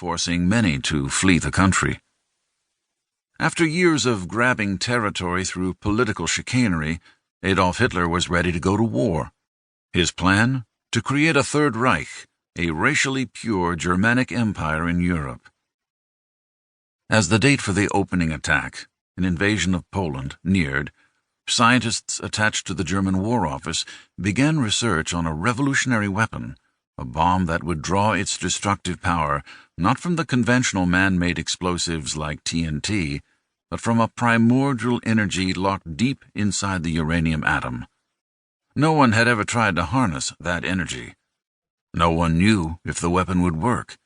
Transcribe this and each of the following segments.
forcing many to flee the country. After years of grabbing territory through political chicanery, Adolf Hitler was ready to go to war. His plan? To create a Third Reich, a racially pure Germanic empire in Europe. As the date for the opening attack, an invasion of Poland, neared, scientists attached to the German War Office began research on a revolutionary weapon, a bomb that would draw its destructive power not from the conventional man-made explosives like TNT, but from a primordial energy locked deep inside the uranium atom. No one had ever tried to harness that energy. No one knew if the weapon would work.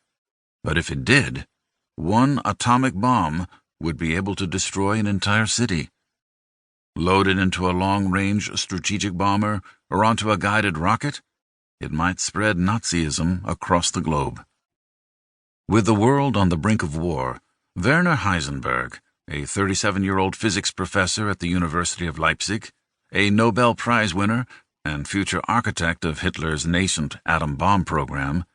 But if it did, one atomic bomb would be able to destroy an entire city. Loaded into a long-range strategic bomber or onto a guided rocket, it might spread Nazism across the globe. With the world on the brink of war, Werner Heisenberg, a 37-year-old physics professor at the University of Leipzig, a Nobel Prize winner and future architect of Hitler's nascent atom bomb program,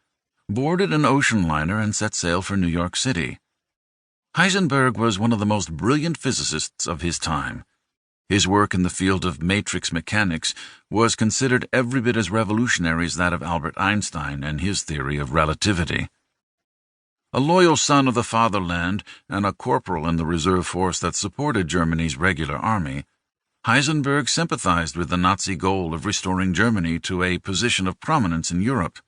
boarded an ocean liner and set sail for New York City. Heisenberg was one of the most brilliant physicists of his time. His work in the field of matrix mechanics was considered every bit as revolutionary as that of Albert Einstein and his theory of relativity. A loyal son of the fatherland and a corporal in the reserve force that supported Germany's regular army, Heisenberg sympathized with the Nazi goal of restoring Germany to a position of prominence in Europe.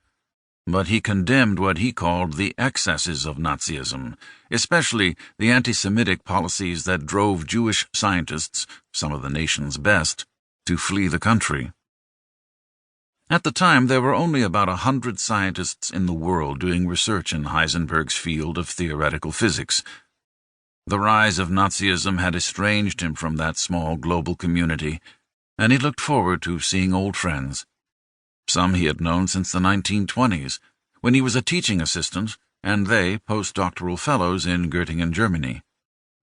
But he condemned what he called the excesses of Nazism, especially the anti-Semitic policies that drove Jewish scientists, some of the nation's best, to flee the country. At the time, there were only about 100 scientists in the world doing research in Heisenberg's field of theoretical physics. The rise of Nazism had estranged him from that small global community, and he looked forward to seeing old friends. Some he had known since the 1920s, when he was a teaching assistant, and they postdoctoral fellows in Göttingen, Germany.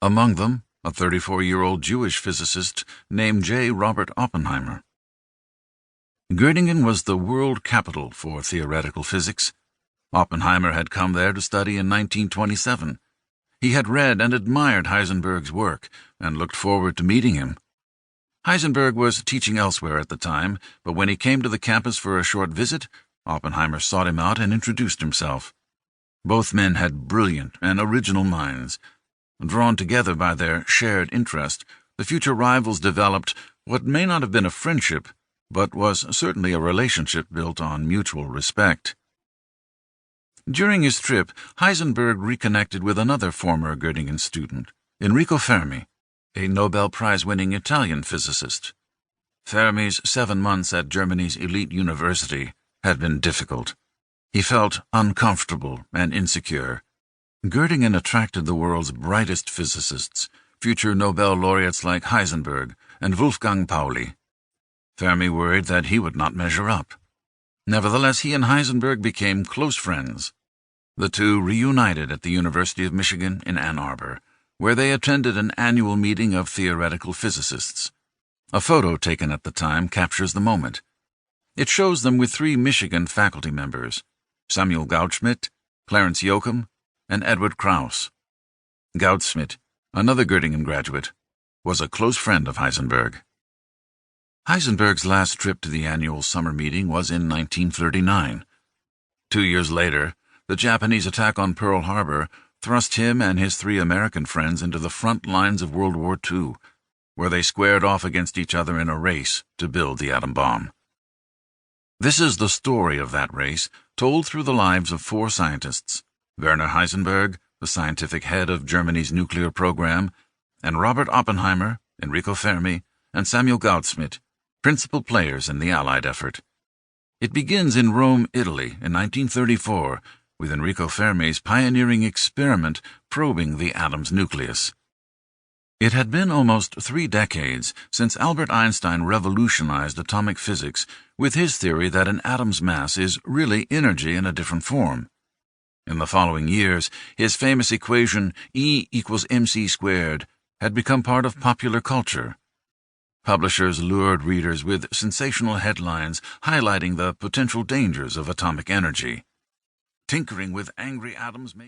Among them, a 34-year-old Jewish physicist named J. Robert Oppenheimer. Göttingen was the world capital for theoretical physics. Oppenheimer had come there to study in 1927. He had read and admired Heisenberg's work and looked forward to meeting him. Heisenberg was teaching elsewhere at the time, but when he came to the campus for a short visit, Oppenheimer sought him out and introduced himself. Both men had brilliant and original minds. Drawn together by their shared interest, the future rivals developed what may not have been a friendship, but was certainly a relationship built on mutual respect. During his trip, Heisenberg reconnected with another former Göttingen student, Enrico Fermi, a Nobel Prize-winning Italian physicist. Fermi's 7 months at Germany's elite university had been difficult. He felt uncomfortable and insecure. Göttingen attracted the world's brightest physicists, future Nobel laureates like Heisenberg and Wolfgang Pauli. Fermi worried that he would not measure up. Nevertheless, he and Heisenberg became close friends. The two reunited at the University of Michigan in Ann Arbor, where they attended an annual meeting of theoretical physicists. A photo taken at the time captures the moment. It shows them with 3 Michigan faculty members, Samuel Goudsmit, Clarence Yoakum, and Edward Krauss. Goudsmit, another Göttingen graduate, was a close friend of Heisenberg. Heisenberg's last trip to the annual summer meeting was in 1939. 2 years later, the Japanese attack on Pearl Harbor thrust him and his 3 American friends into the front lines of World War II, where they squared off against each other in a race to build the atom bomb. This is the story of that race, told through the lives of 4 scientists: Werner Heisenberg, the scientific head of Germany's nuclear program, and Robert Oppenheimer, Enrico Fermi, and Samuel Goudsmit, principal players in the Allied effort. It begins in Rome, Italy, in 1934, with Enrico Fermi's pioneering experiment probing the atom's nucleus. It had been almost 3 decades since Albert Einstein revolutionized atomic physics with his theory that an atom's mass is really energy in a different form. In the following years, his famous equation E equals mc squared had become part of popular culture. Publishers lured readers with sensational headlines highlighting the potential dangers of atomic energy. Tinkering with angry atoms may